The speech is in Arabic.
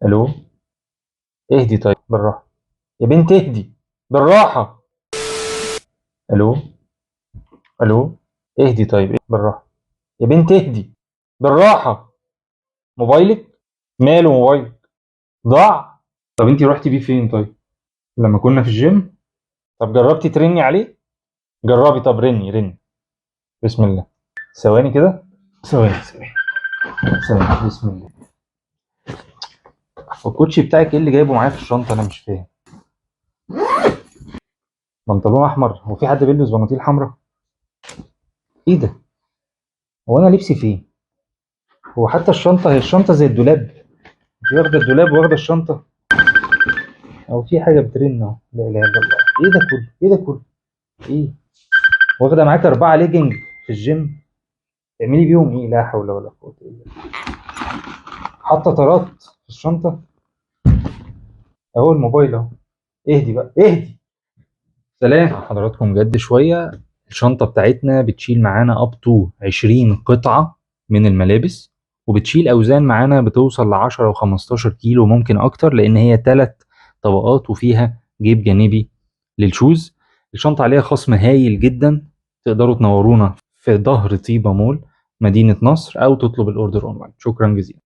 الو، اهدي طيب بالراحه يا بنت، اهدي بالراحه. الو، الو، اهدي طيب بالراحه يا بنت، اهدي بالراحه. موبايلك ماله؟ موبايلك ضاع؟ طب انتي رحتي بيه فين طيب؟ لما كنا في الجيم؟ طب جربتي ترني عليه؟ جربي، طب رني. بسم الله. ثواني كده، ثواني بسم الله. الكوتشي بتاعك ايه اللي جايبه معايا في الشنطه؟ انا مش فاهم. بنطلون احمر؟ هو في حد بيلبس بناطيل حمراء؟ ايه ده؟ هو انا لبسي فين؟ هو حتى الشنطه، هي الشنطه زي الدولاب؟ انت واخده الدولاب واخده الشنطه؟ او في حاجه بترن اهو، لا اله الا الله. ايه ده كله؟ ايه ده كله؟ ايه؟ واخده معاك 4 ليجنج في الجيم؟ تعملي بيهم ايه؟ لا حول ولا قوه الا بالله. حاطه طارات في الشنطه؟ اهو الموبايل اهو. اهدي بقى، اهدي. سلام حضراتكم. جد شويه. الشنطه بتاعتنا بتشيل معانا اب تو 20 قطعه من الملابس، وبتشيل اوزان معانا بتوصل ل 10 و15 كيلو، ممكن اكتر، لان هي 3 طبقات وفيها جيب جانبي للشوز. الشنطه عليها خصم هايل جدا. تقدروا تنورونا في ظهر طيبه مول، مدينه نصر، او تطلب الاوردر اونلاين. شكرا جزيلا.